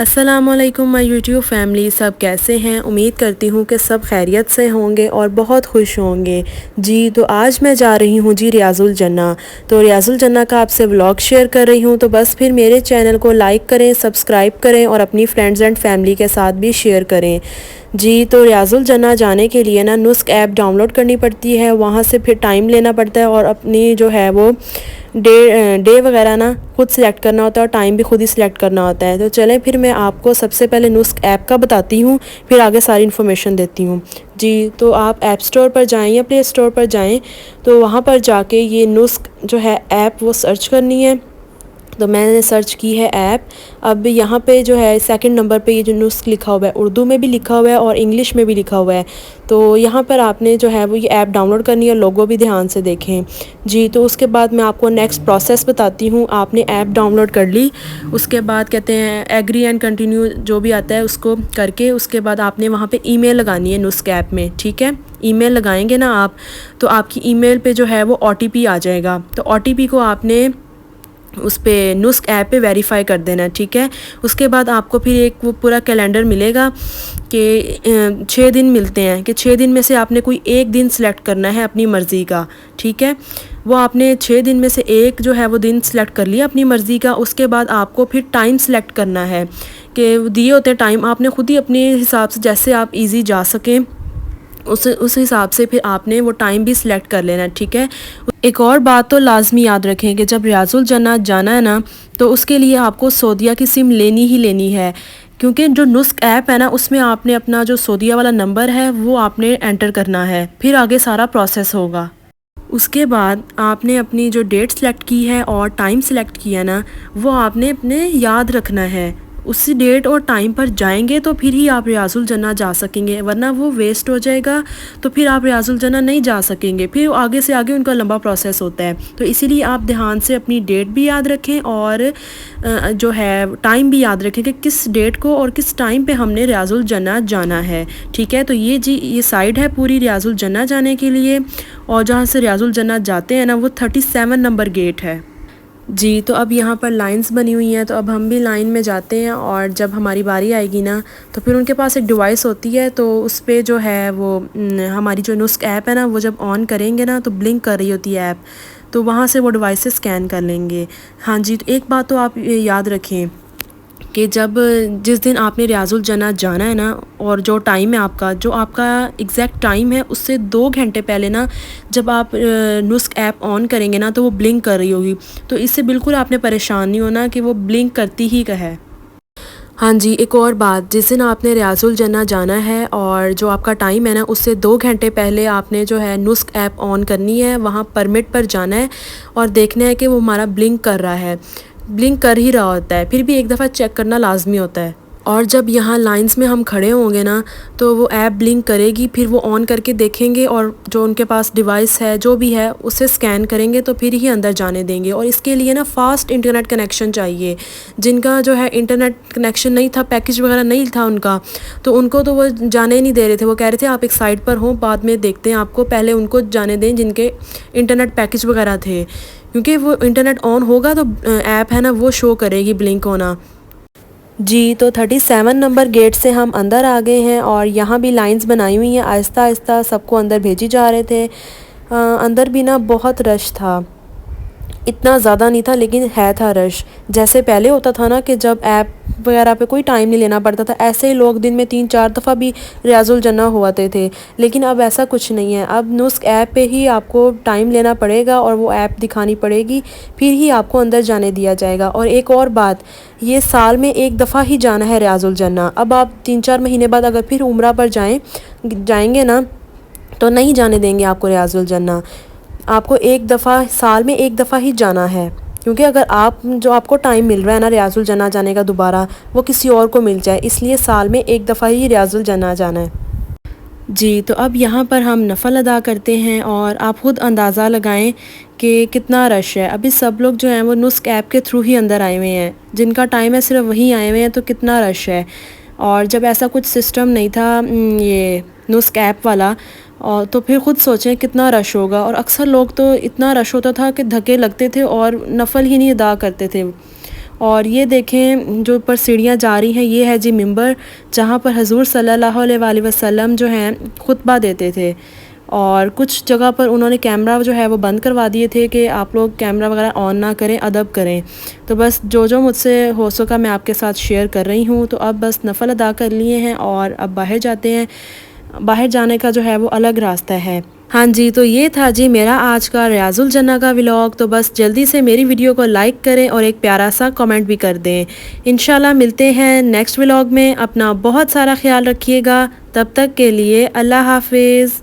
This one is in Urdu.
السلام علیکم مائی یوٹیوب فیملی، سب کیسے ہیں؟ امید کرتی ہوں کہ سب خیریت سے ہوں گے اور بہت خوش ہوں گے۔ جی تو آج میں جا رہی ہوں ریاض الجنہ۔ تو ریاض الجنہ کا آپ سے ولاگ شیئر کر رہی ہوں، تو بس پھر میرے چینل کو لائک کریں، سبسکرائب کریں اور اپنی فرینڈز اینڈ فیملی کے ساتھ بھی شیئر کریں۔ جی تو ریاض الجنہ جانے کے لیے نسک ایپ ڈاؤن لوڈ کرنی پڑتی ہے، وہاں سے پھر ٹائم لینا پڑتا ہے اور اپنی جو ہے وہ ڈے وغیرہ خود سلیکٹ کرنا ہوتا ہے اور ٹائم بھی خود ہی سلیکٹ کرنا ہوتا ہے۔ تو چلیں پھر میں آپ کو سب سے پہلے نسک ایپ کا بتاتی ہوں، پھر آگے ساری انفارمیشن دیتی ہوں۔ جی تو آپ ایپ سٹور پر جائیں یا پلے سٹور پر جائیں، تو وہاں پر جا کے یہ نسک جو ہے ایپ وہ سرچ کرنی ہے۔ تو میں نے سرچ کی ہے ایپ۔ اب یہاں پہ جو ہے سیکنڈ نمبر پہ یہ جو نسک لکھا ہوا ہے، اردو میں بھی لکھا ہوا ہے اور انگلش میں بھی لکھا ہوا ہے۔ تو یہاں پر آپ نے جو ہے وہ یہ ایپ ڈاؤن لوڈ کرنی ہے، لوگو بھی دھیان سے دیکھیں۔ جی تو اس کے بعد میں آپ کو نیکسٹ پروسیس بتاتی ہوں۔ آپ نے ایپ ڈاؤن لوڈ کر لی، اس کے بعد کہتے ہیں ایگری اینڈ کنٹینیو جو بھی آتا ہے اس کو کر کے اس کے بعد آپ نے وہاں پہ ای میل لگانی ہے نسک ایپ میں، ٹھیک ہے؟ ای میل لگائیں گے نا آپ، تو آپ کی ای میل پہ جو ہے وہ OTP آ جائے گا۔ تو OTP کو آپ نے اس پہ نسک ایپ پہ ویریفائی کر دینا ہے، ٹھیک ہے؟ اس کے بعد آپ کو پھر ایک وہ پورا کیلنڈر ملے گا کہ 6 دن ملتے ہیں، کہ 6 دن میں سے آپ نے کوئی ایک دن سلیکٹ کرنا ہے اپنی مرضی کا، ٹھیک ہے؟ وہ آپ نے 6 دن میں سے ایک جو ہے وہ دن سلیکٹ کر لیا اپنی مرضی کا۔ اس کے بعد آپ کو پھر ٹائم سلیکٹ کرنا ہے کہ دیے ہوتے ٹائم آپ نے خود ہی اپنے حساب سے جیسے آپ ایزی جا سکیں اس حساب سے پھر آپ نے وہ ٹائم بھی سلیکٹ کر لینا ہے، ٹھیک ہے؟ ایک اور بات تو لازمی یاد رکھیں کہ جب ریاض الجنہ جانا ہے تو اس کے لیے آپ کو سعودیہ کی سم لینی ہی لینی ہے، کیونکہ جو نسک ایپ ہے اس میں آپ نے اپنا جو سعودیہ والا نمبر ہے وہ آپ نے انٹر کرنا ہے، پھر آگے سارا پروسیس ہوگا۔ اس کے بعد آپ نے اپنی جو ڈیٹ سلیکٹ کی ہے اور ٹائم سلیکٹ کیا وہ آپ نے اپنے یاد رکھنا ہے۔ اسی ڈیٹ اور ٹائم پر جائیں گے تو پھر ہی آپ ریاض الجنہ جا سکیں گے، ورنہ وہ ویسٹ ہو جائے گا تو پھر آپ ریاض الجنہ نہیں جا سکیں گے، پھر آگے سے آگے ان کا لمبا پروسیس ہوتا ہے۔ تو اسی لیے آپ دھیان سے اپنی ڈیٹ بھی یاد رکھیں اور جو ہے ٹائم بھی یاد رکھیں کہ کس ڈیٹ کو اور کس ٹائم پہ ہم نے ریاض الجنہ جانا ہے، ٹھیک ہے؟ تو یہ سائڈ ہے پوری ریاض الجنہ جانے کے لیے، اور جہاں سے ریاض الجنہ جاتے ہیں وہ 37 نمبر گیٹ ہے۔ جی تو اب یہاں پر لائنز بنی ہوئی ہیں، تو اب ہم بھی لائن میں جاتے ہیں، اور جب ہماری باری آئے گی تو پھر ان کے پاس ایک ڈیوائس ہوتی ہے، تو اس پہ جو ہے وہ ہماری جو نسک ایپ ہے وہ جب آن کریں گے تو بلنک کر رہی ہوتی ہے ایپ، تو وہاں سے وہ ڈیوائس سے اسکین کر لیں گے۔ ہاں جی تو ایک بات تو آپ یاد رکھیں کہ جس دن آپ نے ریاض الجنہ جانا ہے اور جو ٹائم ہے جو آپ کا ایگزیکٹ ٹائم ہے اس سے 2 گھنٹے پہلے جب آپ نسک ایپ آن کریں گے تو وہ بلنک کر رہی ہوگی، تو اس سے بالکل آپ نے پریشان نہیں ہونا کہ وہ بلنک کرتی ہی ہے۔ ہاں جی ایک اور بات، جس دن آپ نے ریاض الجنہ جانا ہے اور جو آپ کا ٹائم ہے اس سے 2 گھنٹے پہلے آپ نے جو ہے نسک ایپ آن کرنی ہے، وہاں پرمٹ پر جانا ہے اور دیکھنا ہے کہ وہ ہمارا بلنک کر رہا ہے، بلنک کر ہی رہا ہوتا ہے، پھر بھی ایک دفعہ چیک کرنا لازمی ہوتا ہے۔ اور جب یہاں لائنز میں ہم کھڑے ہوں گے تو وہ ایپ بلنک کرے گی، پھر وہ آن کر کے دیکھیں گے اور جو ان کے پاس ڈیوائس ہے جو بھی ہے اسے اسکین کریں گے تو پھر ہی اندر جانے دیں گے۔ اور اس کے لیے فاسٹ انٹرنیٹ کنیکشن چاہیے، جن کا جو ہے انٹرنیٹ کنیکشن نہیں تھا، پیکج وغیرہ نہیں تھا ان کا، تو ان کو تو وہ جانے ہی نہیں دے رہے تھے، وہ کہہ رہے تھے آپ ایک سائٹ پر ہوں بعد میں دیکھتے ہیں آپ کو، پہلے ان کو جانے دیں جن کے انٹرنیٹ پیکج وغیرہ تھے، کیونکہ وہ انٹرنیٹ آن ہوگا تو ایپ ہے وہ شو کرے گی بلنک ہونا۔ جی تو 37 نمبر گیٹ سے ہم اندر آ گئے ہیں، اور یہاں بھی لائنز بنائی ہوئی ہیں، آہستہ آہستہ سب کو اندر بھیجی جا رہے تھے۔ اندر بھی بہت رش تھا، اتنا زیادہ نہیں تھا لیکن تھا رش، جیسے پہلے ہوتا تھا کہ جب ایپ وغیرہ پہ کوئی ٹائم نہیں لینا پڑتا تھا، ایسے ہی لوگ دن میں 3-4 دفعہ بھی ریاض الجنہ ہوتے تھے، لیکن اب ایسا کچھ نہیں ہے۔ اب نسک ایپ پہ ہی آپ کو ٹائم لینا پڑے گا اور وہ ایپ دکھانی پڑے گی، پھر ہی آپ کو اندر جانے دیا جائے گا۔ اور ایک اور بات، یہ سال میں ایک دفعہ ہی جانا ہے ریاض الجنہ، اب آپ 3-4 مہینے بعد اگر پھر عمرہ پر جائیں گے تو نہیں جانے دیں گے آپ کو ریاض الجنہ۔ آپ کو ایک دفعہ سال میں ایک دفعہ ہی جانا ہے، کیونکہ اگر آپ کو ٹائم مل رہا ہے ریاض الجنہ جانے کا دوبارہ، وہ کسی اور کو مل جائے، اس لیے سال میں ایک دفعہ ہی ریاض الجنہ جانا ہے۔ جی تو اب یہاں پر ہم نفل ادا کرتے ہیں، اور آپ خود اندازہ لگائیں کہ کتنا رش ہے۔ ابھی سب لوگ جو ہیں وہ نسک ایپ کے تھرو ہی اندر آئے ہوئے ہیں، جن کا ٹائم ہے صرف وہی آئے ہوئے ہیں، تو کتنا رش ہے۔ اور جب ایسا کچھ سسٹم نہیں تھا یہ نسک ایپ والا، اور تو پھر خود سوچیں کتنا رش ہوگا، اور اکثر لوگ تو اتنا رش ہوتا تھا کہ دھکے لگتے تھے اور نفل ہی نہیں ادا کرتے تھے، اور یہ دیکھیں جو اوپر سیڑھیاں جا رہی ہیں یہ ہے جی ممبر، جہاں پر حضور صلی اللہ علیہ وآلہ وسلم جو ہیں خطبہ دیتے تھے، اور کچھ جگہ پر انہوں نے کیمرہ جو ہے وہ بند کروا دیے تھے کہ آپ لوگ کیمرہ وغیرہ آن نہ کریں، ادب کریں۔ تو بس جو مجھ سے ہو سکا میں آپ کے ساتھ شیئر کر رہی ہوں۔ تو اب بس نفل ادا کر لیے ہیں اور اب باہر جاتے ہیں۔ باہر جانے کا جو ہے وہ الگ راستہ ہے۔ ہاں جی، تو یہ تھا جی میرا آج کا ریاض الجنہ کا ولاگ۔ تو بس جلدی سے میری ویڈیو کو لائک کریں اور ایک پیارا سا کمنٹ بھی کر دیں۔ انشاءاللہ ملتے ہیں نیکسٹ ولاگ میں۔ اپنا بہت سارا خیال رکھیے گا، تب تک کے لیے اللہ حافظ۔